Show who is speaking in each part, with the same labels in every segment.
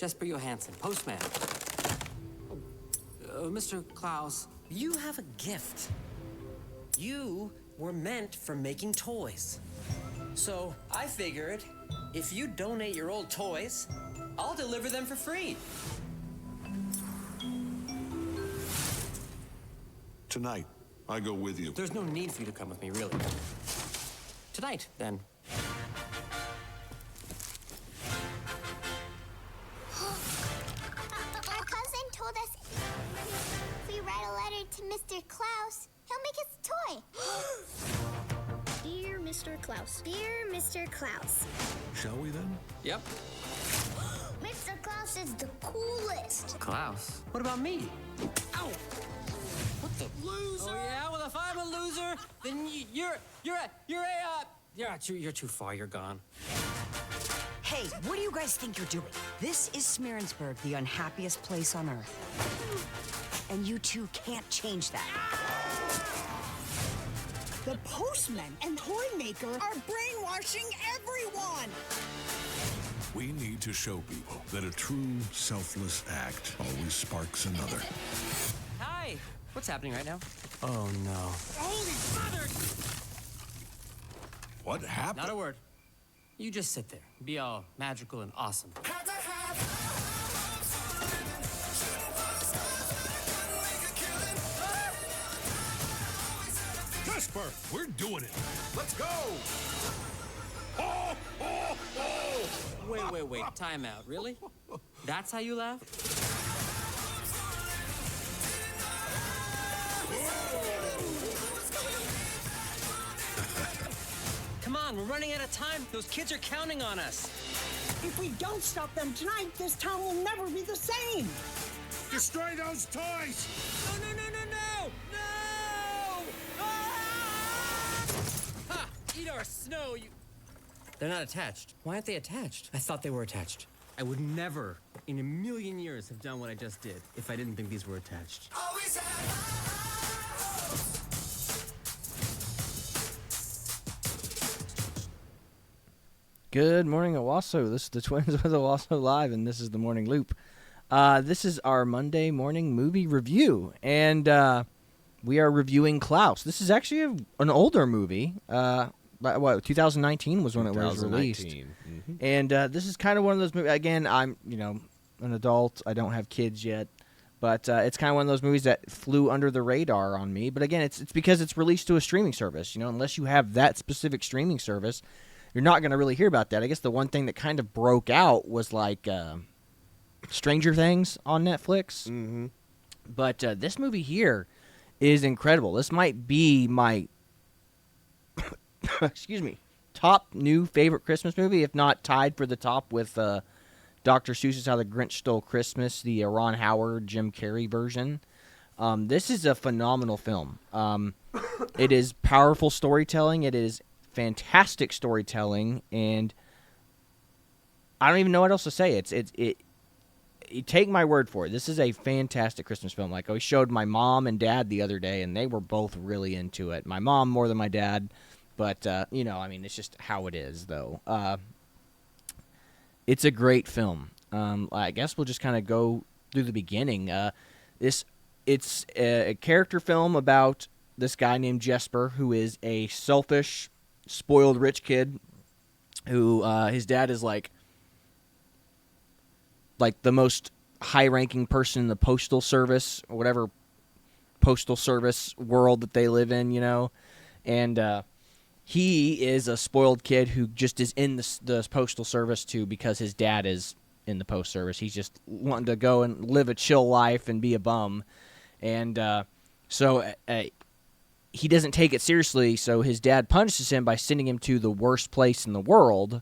Speaker 1: Jesper Johansson, Postman. Mr. Klaus.
Speaker 2: You have a gift. You were meant for making toys. So I figured if you donate your old toys, I'll deliver them for free.
Speaker 3: Tonight, I go with you.
Speaker 1: There's no need for you to come with me, really. Tonight, then.
Speaker 4: Our cousin told us if we write a letter to Mr. Klaus, he'll make us a toy. Dear Mr. Klaus. Dear Mr. Klaus.
Speaker 3: Shall we then?
Speaker 1: Yep.
Speaker 4: Mr. Klaus is the coolest.
Speaker 1: Klaus? What about me? Ow! What the loser? Oh yeah, well if I'm a loser, then you're too far. You're gone.
Speaker 5: Hey, what do you guys think you're doing? This is Smearensburg, the unhappiest place on Earth. And you two can't change that.
Speaker 6: The Postman and Toy Maker are brainwashing everyone!
Speaker 3: We need to show people that a true, selfless act always sparks another.
Speaker 1: Hi. What's happening right now? Oh no.
Speaker 4: Holy mother!
Speaker 3: What happened?
Speaker 1: Not a word. You just sit there, be all magical and awesome.
Speaker 3: Jesper, we're doing it. Let's go. Oh, oh, oh.
Speaker 1: Wait. Time out. Really? That's how you laugh? Come on, we're running out of time. Those kids are counting on us.
Speaker 6: If we don't stop them tonight, this town will never be the same!
Speaker 3: Destroy those toys.
Speaker 1: No! Ah! Ha! Eat our snow, you... They're not attached. Why aren't they attached? I thought they were attached. I would never, in a million years, have done what I just did if I didn't think these were attached.
Speaker 7: Good morning, Owasso. This is the Twins with Owasso Live, and this is the Morning Loop. This is our Monday morning movie review, and we are reviewing Klaus. This is actually an older movie. 2019 was when it was released.
Speaker 8: Mm-hmm.
Speaker 7: And this is kind of one of those movies. Again, I'm an adult. I don't have kids yet, but it's kind of one of those movies that flew under the radar on me. But again, it's because it's released to a streaming service. Unless you have that specific streaming service, you're not going to really hear about that. I guess the one thing that kind of broke out was like Stranger Things on Netflix.
Speaker 8: Mm-hmm.
Speaker 7: But this movie here is incredible. This might be my top new favorite Christmas movie, if not tied for the top with Dr. Seuss's How the Grinch Stole Christmas, the Ron Howard, Jim Carrey version. This is a phenomenal film. It is powerful storytelling. It is fantastic storytelling, and I don't even know what else to say. You take my word for it. This is a fantastic Christmas film. Like I showed my mom and dad the other day, and they were both really into it. My mom more than my dad, but it's just how it is, though. It's a great film. I guess we'll just kind of go through the beginning. It's a character film about this guy named Jesper, who is a selfish, spoiled rich kid who his dad is like the most high-ranking person in the postal service or whatever postal service world that they live in, and he is a spoiled kid who just is in the postal service too because his dad is in the post service. He's just wanting to go and live a chill life and be a bum, and so he doesn't take it seriously, so his dad punishes him by sending him to the worst place in the world.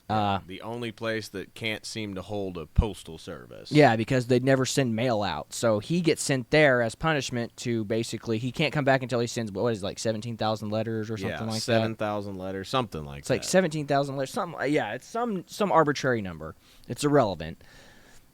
Speaker 8: The only place that can't seem to hold a postal service.
Speaker 7: Yeah, because they'd never send mail out. So he gets sent there as punishment to basically, he can't come back until he sends, 17,000 letters or something like that?
Speaker 8: 7,000 letters, something like that.
Speaker 7: It's like 17,000 letters. It's some arbitrary number. It's irrelevant.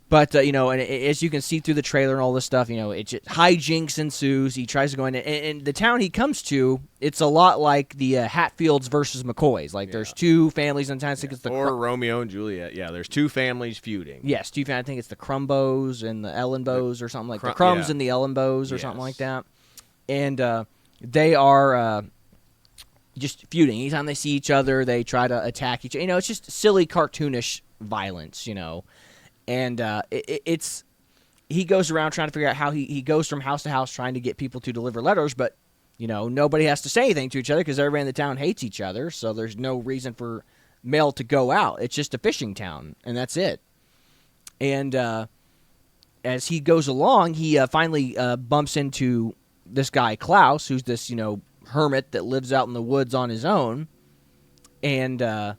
Speaker 7: But, and as you can see through the trailer and all this stuff, it just hijinks ensues. He tries to go in, and the town he comes to, it's a lot like the Hatfields versus McCoys. Like, there's two families in town. I think it's
Speaker 8: or Romeo and Juliet. Yeah, there's two families feuding.
Speaker 7: Yes, two families. I think it's the Crumbos and the Ellenbows or something like that. The Crumbs and the Ellenbows or something like that. And they are just feuding. Anytime they see each other, they try to attack each other. It's just silly, cartoonish violence, And he goes around trying to figure out how he goes from house to house trying to get people to deliver letters, but, nobody has to say anything to each other because everybody in the town hates each other, so there's no reason for mail to go out. It's just a fishing town, and that's it. And as he goes along, he finally bumps into this guy, Klaus, who's this, hermit that lives out in the woods on his own, and gosh,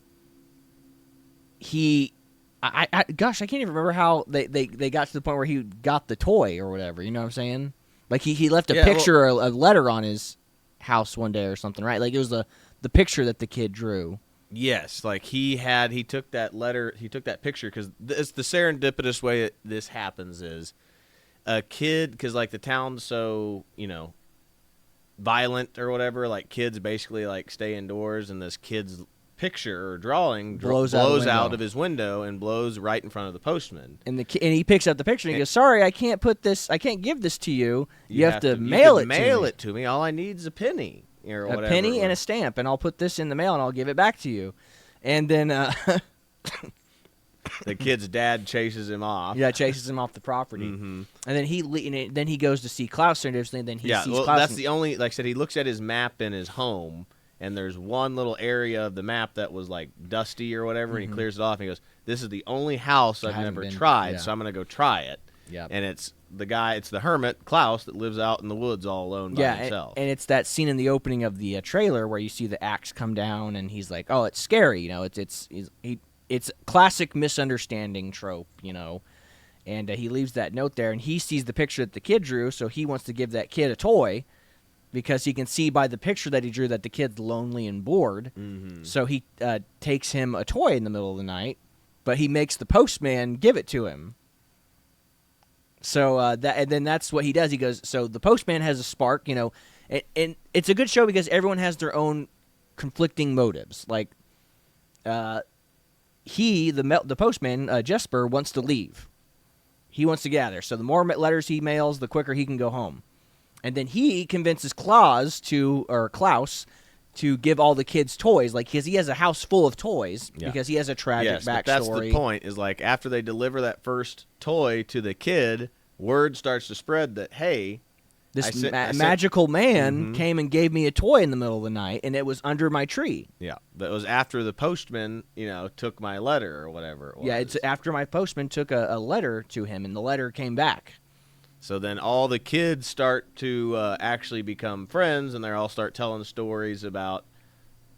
Speaker 7: I can't even remember how they got to the point where he got the toy or whatever. You know what I'm saying? Like he left a picture, a letter on his house one day or something, right? Like it was the picture that the kid drew.
Speaker 8: Yes, like he took that letter, he took that picture because it's the serendipitous way that this happens is a kid, because like the town's so violent or whatever, like kids basically like stay indoors, and this kid's picture or drawing blows out of his window and blows right in front of the postman.
Speaker 7: And he picks up the picture and he goes, "Sorry, I can't give this to you. You have to mail it to me.
Speaker 8: All I need is a penny or whatever.
Speaker 7: A penny and a stamp, and I'll put this in the mail and I'll give it back to you." And then
Speaker 8: the kid's dad chases him off.
Speaker 7: Yeah, chases him off the property.
Speaker 8: Mm-hmm.
Speaker 7: And then he goes to see Klaus and everything. Then he sees Klaus.
Speaker 8: That's the only, like I said, he looks at his map in his home, and there's one little area of the map that was like dusty or whatever, and he clears it off and he goes, "This is the only house I've never tried, so I'm going to go try it."
Speaker 7: Yep.
Speaker 8: And it's the hermit, Klaus, that lives out in the woods all alone by himself.
Speaker 7: And it's that scene in the opening of the trailer where you see the axe come down and he's like, "Oh, it's scary," it's classic misunderstanding trope, And he leaves that note there, and he sees the picture that the kid drew, so he wants to give that kid a toy, because he can see by the picture that he drew that the kid's lonely and bored.
Speaker 8: Mm-hmm.
Speaker 7: So he takes him a toy in the middle of the night, but he makes the postman give it to him. So and then that's what he does. He goes, so the postman has a spark, and it's a good show because everyone has their own conflicting motives. Like, the postman, Jesper, wants to leave. He wants to get out of there. So the more letters he mails, the quicker he can go home. And then he convinces Klaus to give all the kids toys, like because he has a house full of toys because he has a tragic backstory.
Speaker 8: But that's the point. Is like after they deliver that first toy to the kid, word starts to spread that
Speaker 7: this magical man came and gave me a toy in the middle of the night, and it was under my tree.
Speaker 8: Yeah, that was after the postman, took my letter or whatever it was.
Speaker 7: Yeah, it's after my postman took a letter to him, and the letter came back.
Speaker 8: So then all the kids start to actually become friends, and they all start telling stories about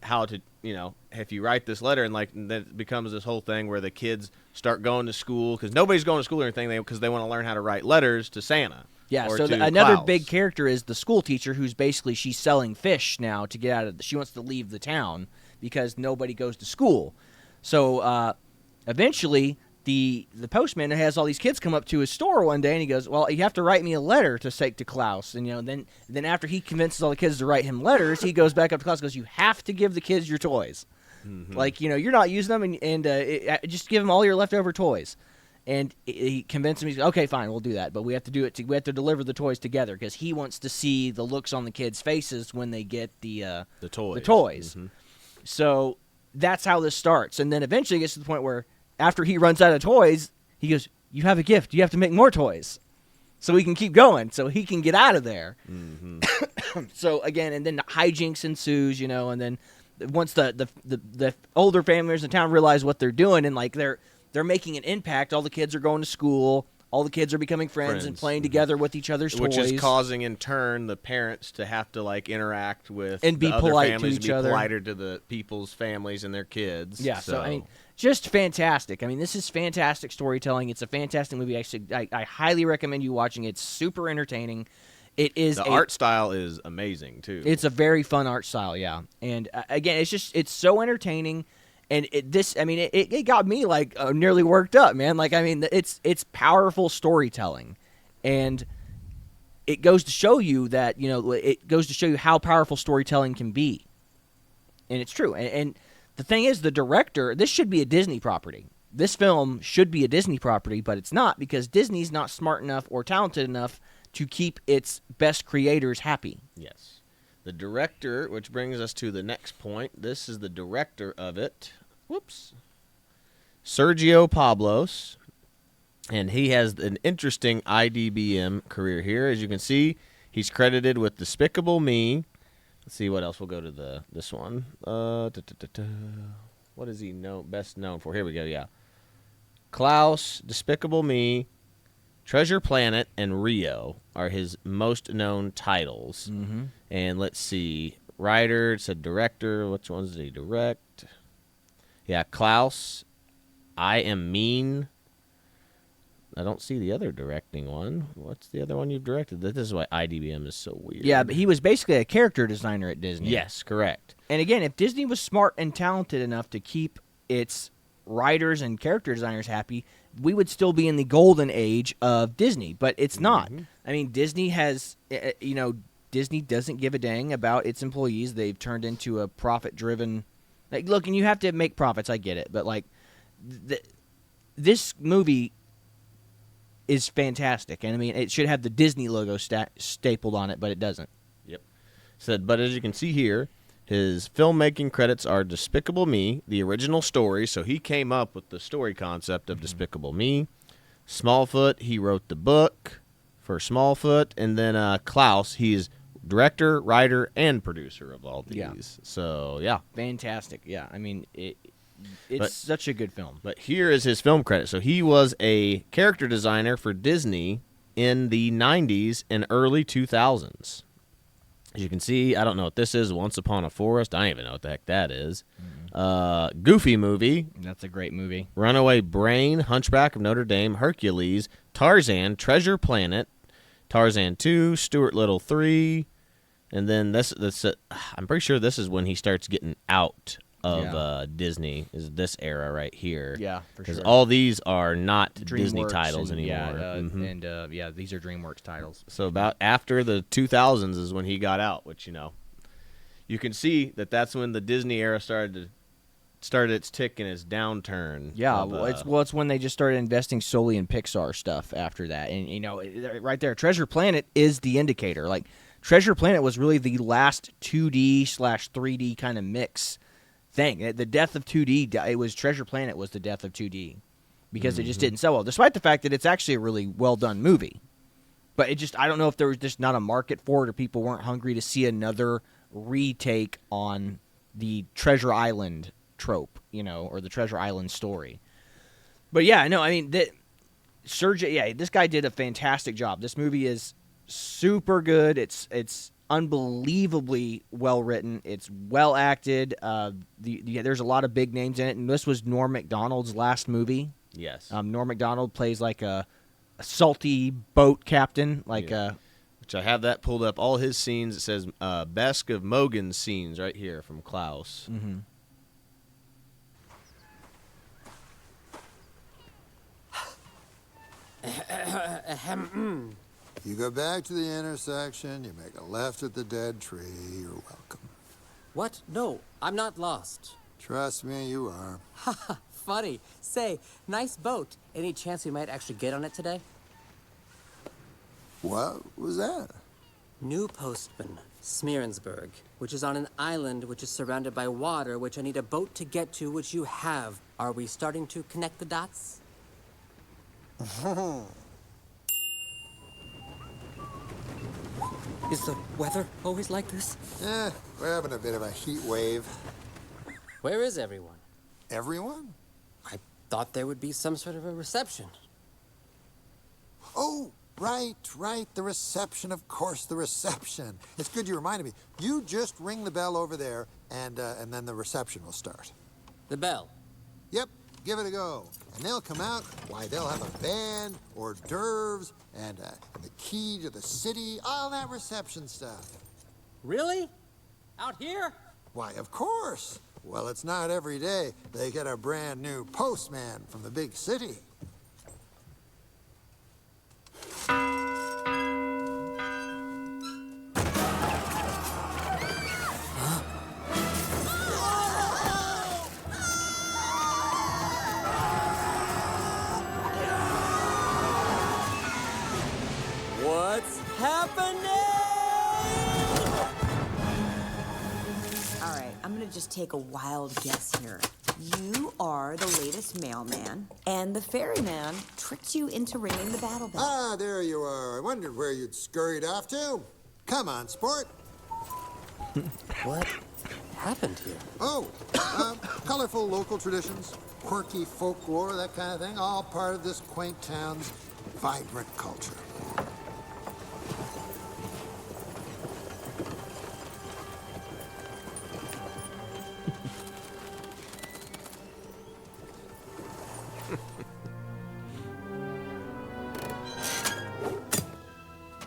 Speaker 8: how to, if you write this letter, and then it becomes this whole thing where the kids start going to school, because nobody's going to school or anything, because they want to learn how to write letters to Santa.
Speaker 7: Yeah, so another big character is the school teacher, who's basically, she's selling fish now to get out of she wants to leave the town because nobody goes to school. So eventually the postman has all these kids come up to his store one day, and he goes, "Well, you have to write me a letter to take to Klaus." And then after he convinces all the kids to write him letters, he goes back up to Klaus and goes, "You have to give the kids your toys. Mm-hmm. Like, you're not using them, and just give them all your leftover toys." And he convinced him, he's okay, fine, we'll do that. But we have to do it. We have to deliver the toys together because he wants to see the looks on the kids' faces when they get the toys. The toys. Mm-hmm. So that's how this starts. And then eventually it gets to the point where after he runs out of toys, he goes, "You have a gift. You have to make more toys so we can keep going, so he can get out of there." Mm-hmm. So again, and then the hijinks ensues, and then once the older families in town realize what they're doing, and like they're making an impact. All the kids are going to school. All the kids are becoming friends and playing together with each other's toys.
Speaker 8: Which is causing, in turn, the parents to have to, interact with
Speaker 7: and be
Speaker 8: the
Speaker 7: polite
Speaker 8: other families
Speaker 7: to each
Speaker 8: and be
Speaker 7: other.
Speaker 8: politer to the people's families and their kids.
Speaker 7: Yeah, so just fantastic. This is fantastic storytelling. It's a fantastic movie. I highly recommend you watching it. It's super entertaining. It is
Speaker 8: the art style is amazing, too.
Speaker 7: It's a very fun art style, yeah. And, again, it's so entertaining. And it got me like nearly worked up, man. Like, I mean, it's powerful storytelling, and it goes to show you that, it goes to show you how powerful storytelling can be. And it's true. And the thing is, the director, this should be a Disney property. This film should be a Disney property, but it's not, because Disney's not smart enough or talented enough to keep its best creators happy.
Speaker 8: Yes. The director, which brings us to the next point. This is the director of it. Whoops. Sergio Pablos. And he has an interesting IDBM career here. As you can see, he's credited with Despicable Me. Let's see what else. We'll go to this one. What is he best known for? Here we go, yeah. Klaus, Despicable Me, Treasure Planet, and Rio are his most known titles.
Speaker 7: Mm-hmm.
Speaker 8: And let's see. Writer, it said director. Which ones did he direct? Yeah, Klaus, I Am Mean. I don't see the other directing one. What's the other one you've directed? This is why IDBM is so weird.
Speaker 7: Yeah, but he was basically a character designer at Disney.
Speaker 8: Yes, correct.
Speaker 7: And again, if Disney was smart and talented enough to keep its writers and character designers happy, we would still be in the golden age of Disney. But it's not. I mean, Disney has, Disney doesn't give a dang about its employees. They've turned into a profit-driven. Like, look, and you have to make profits. I get it, but like, this movie is fantastic, and I mean, it should have the Disney logo stapled on it, but it doesn't.
Speaker 8: Yep. Said, but as you can see here, his filmmaking credits are Despicable Me, the original story, so he came up with the story concept of Despicable Me. Smallfoot, he wrote the book for Smallfoot, and then Klaus, he's director, writer, and producer of all these.
Speaker 7: Yeah.
Speaker 8: So, yeah.
Speaker 7: Fantastic. Yeah, I mean, it's such a good film.
Speaker 8: But here is his film credit. So he was a character designer for Disney in the 90s and early 2000s. As you can see, I don't know what this is. Once Upon a Forest. I don't even know what the heck that is. Goofy Movie.
Speaker 7: That's a great movie.
Speaker 8: Runaway Brain, Hunchback of Notre Dame, Hercules, Tarzan, Treasure Planet, Tarzan 2, Stuart Little 3, and then this I'm pretty sure this is when he starts getting out of Disney, is this era right here.
Speaker 7: Yeah, for sure.
Speaker 8: Because all these are not Disney titles anymore.
Speaker 7: Yeah, these are DreamWorks titles.
Speaker 8: So about after the 2000s is when he got out, which, you can see that's when the Disney era started its tick and its downturn.
Speaker 7: Yeah, it's when they just started investing solely in Pixar stuff after that. And, right there, Treasure Planet is the indicator. Like, Treasure Planet was really the last 2D/3D kind of mix thing. The death of 2D, it was Treasure Planet was the death of 2D because it just didn't sell well, despite the fact that it's actually a really well-done movie. But I don't know if there was just not a market for it, or people weren't hungry to see another retake on the Treasure Island trope, or the Treasure Island story. But yeah, no, I mean, this guy did a fantastic job. This movie is super good. It's unbelievably well written. It's well acted. There's a lot of big names in it, and this was Norm Macdonald's last movie.
Speaker 8: Yes.
Speaker 7: Norm Macdonald plays like a salty boat captain, which
Speaker 8: I have that pulled up. All his scenes, it says Best of Mogan's scenes right here from Klaus.
Speaker 7: Mm-hmm.
Speaker 9: You go back to the intersection, you make a left at the dead tree, you're welcome.
Speaker 2: What? No, I'm not lost.
Speaker 9: Trust me, you are.
Speaker 2: Haha, funny. Say, nice boat. Any chance we might actually get on it today?
Speaker 9: What was that?
Speaker 2: New Postman, Smearensburg, which is on an island which is surrounded by water, which I need a boat to get to, which you have. Are we starting to connect the dots? Is the weather always like this?
Speaker 9: Yeah, we're having a bit of a heat wave.
Speaker 2: Where is everyone?
Speaker 9: Everyone?
Speaker 2: I thought there would be some sort of a reception.
Speaker 9: Oh, right. The reception, of course, the reception. It's good you reminded me. You just ring the bell over there, and then the reception will start.
Speaker 2: The bell?
Speaker 9: Yep, give it a go. And they'll come out. Why, they'll have a band, hors d'oeuvres, and the key to the city, all that reception stuff.
Speaker 2: Really? Out here?
Speaker 9: Why, of course. Well, it's not every day they get a brand new postman from the big city.
Speaker 2: What's happening?
Speaker 5: All right, I'm gonna just take a wild guess here. You are the latest mailman, and the ferryman tricked you into ringing the battle bell.
Speaker 9: Ah, there you are. I wondered where you'd scurried off to. Come on, sport.
Speaker 2: What happened here?
Speaker 9: Oh, colorful local traditions, quirky folklore, that kind of thing, all part of this quaint town's vibrant culture.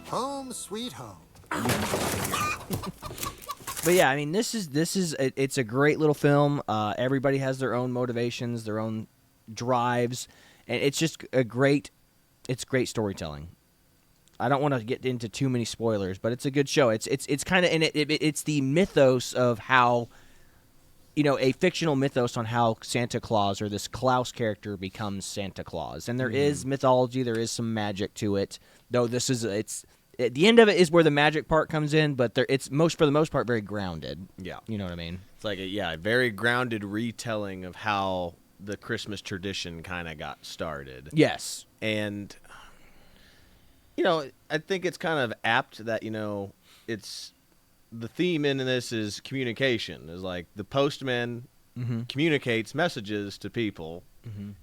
Speaker 9: Home sweet home.
Speaker 7: But yeah, I mean, it's a great little film. Everybody has their own motivations, their own drives, and it's just great storytelling. I don't want to get into too many spoilers, but it's a good show. It's kind of in it's the mythos of how, a fictional mythos on how Santa Claus or this Klaus character becomes Santa Claus, and there is mythology, there is some magic to it. Though it's at the end of it is where the magic part comes in, but it's for the most part very grounded.
Speaker 8: Yeah.
Speaker 7: You know what I mean?
Speaker 8: It's like a very grounded retelling of how the Christmas tradition kind of got started.
Speaker 7: Yes.
Speaker 8: And, I think it's kind of apt that, it's the theme in this is communication. Is like the postman communicates messages to people,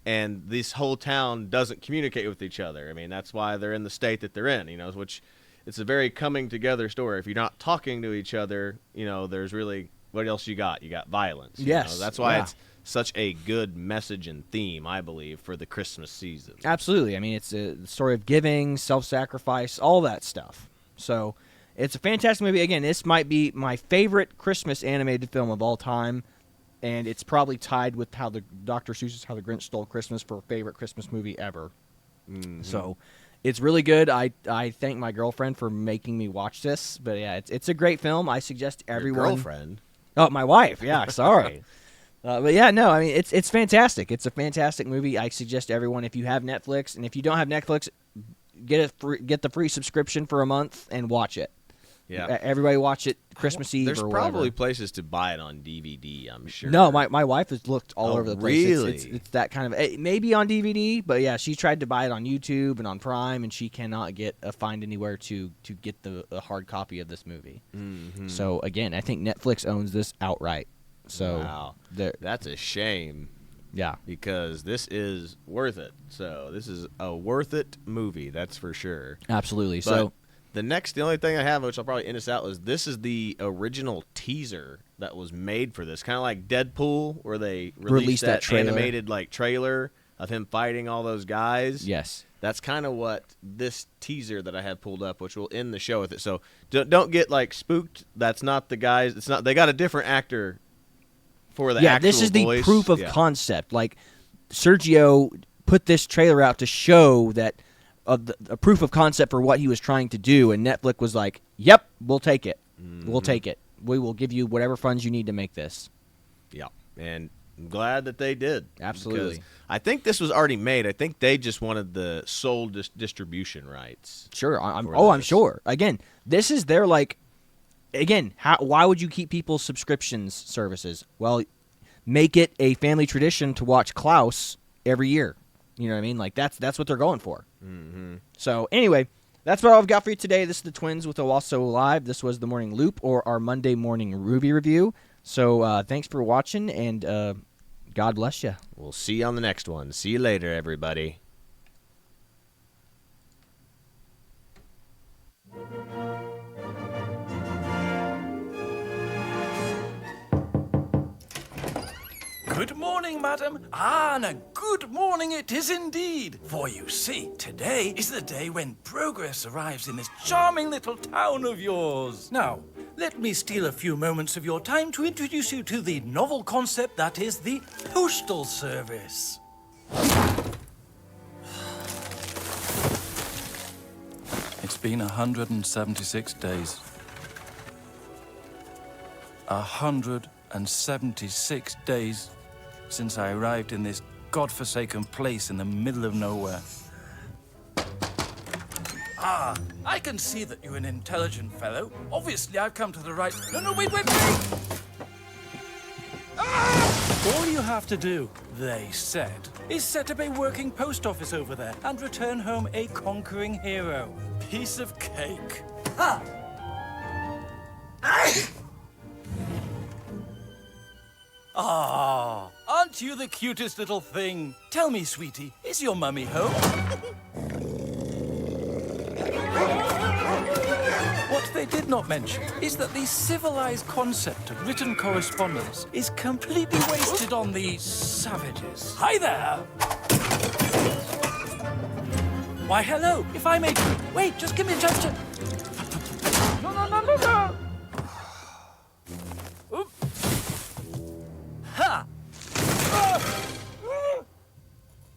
Speaker 8: and this whole town doesn't communicate with each other. I mean, that's why they're in the state that they're in, which it's a very coming together story. If you're not talking to each other, there's really, what else you got? You got violence.
Speaker 7: Yes.
Speaker 8: That's why it's such a good message and theme, I believe, for the Christmas season.
Speaker 7: Absolutely. I mean, it's a story of giving, self-sacrifice, all that stuff. So it's a fantastic movie. Again, this might be my favorite Christmas animated film of all time, and it's probably tied with Dr. Seuss's How the Grinch Stole Christmas for favorite Christmas movie ever. So it's really good. I thank my girlfriend for making me watch this. But yeah, it's a great film. I suggest everyone.
Speaker 8: Your girlfriend?
Speaker 7: Oh, my wife. Yeah, sorry. But yeah, no, I mean, it's fantastic. It's a fantastic movie. I suggest everyone, if you have Netflix, and if you don't have Netflix, get the free subscription for a month and watch it.
Speaker 8: Yeah,
Speaker 7: everybody watch it Christmas Eve.
Speaker 8: There's
Speaker 7: or
Speaker 8: probably
Speaker 7: whatever.
Speaker 8: places to buy it on DVD. I'm sure.
Speaker 7: No, my wife has looked all over the place.
Speaker 8: Really?
Speaker 7: It's that kind of maybe on DVD, but yeah, she tried to buy it on YouTube and on Prime, and she cannot find anywhere to get a hard copy of this movie. So again, I think Netflix owns this outright. So
Speaker 8: wow, that's a shame.
Speaker 7: Yeah,
Speaker 8: because this is worth it. So this is a worth it movie, that's for sure.
Speaker 7: Absolutely.
Speaker 8: But
Speaker 7: so
Speaker 8: the only thing I have, which I'll probably end us out, is this is the original teaser that was made for this. Kind of like Deadpool, where they released that animated trailer of him fighting all those guys.
Speaker 7: Yes.
Speaker 8: That's kind of what this teaser that I have pulled up, which will end the show with it. So don't get spooked. That's not the guys. It's not. They got a different actor for the actual
Speaker 7: this is the
Speaker 8: voice.
Speaker 7: proof of concept. Like Sergio put this trailer out to show that a proof of concept for what he was trying to do, and Netflix was like, "Yep, we'll take it. We'll take it. We will give you whatever funds you need to make this."
Speaker 8: Yeah, and I'm glad that they did.
Speaker 7: Absolutely.
Speaker 8: Because I think this was already made. I think they just wanted the sole distribution rights.
Speaker 7: Sure. I'm sure. Again, this is their why would you keep people's subscriptions services? Well, make it a family tradition to watch Klaus every year. You know what I mean? That's what they're going for. So anyway, that's what I've got for you today. This is the Twins with Owasso Live. This was the Morning Loop, or our Monday morning Ruby review. So thanks for watching, and God bless you.
Speaker 8: We'll see you on the next one. See you later, everybody.
Speaker 10: Good morning, madam. And a good morning it is indeed. For you see, today is the day when progress arrives in this charming little town of yours. Now, let me steal a few moments of your time to introduce you to the novel concept that is the Postal Service. It's been 176 days. 176 days since I arrived in this godforsaken place in the middle of nowhere. Ah, I can see that you're an intelligent fellow. Obviously, I've come to the right... No, wait! Ah! All you have to do, they said, is set up a working post office over there and return home a conquering hero. Piece of cake. Ha! Ah, aren't you the cutest little thing? Tell me, sweetie, is your mummy home? What they did not mention is that the civilized concept of written correspondence is completely wasted on these savages. Hi there! Why, hello, if I may... Wait, just give me a chance to... No. Oop. Ha!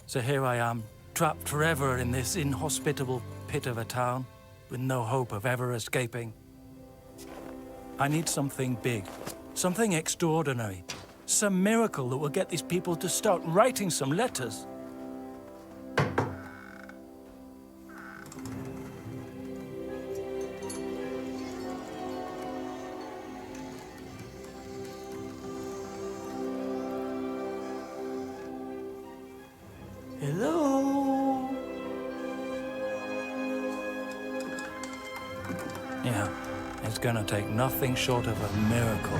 Speaker 10: So here I am, trapped forever in this inhospitable pit of a town, with no hope of ever escaping. I need something big, something extraordinary, some miracle that will get these people to start writing some letters. Hello? Yeah, it's gonna take nothing short of a miracle.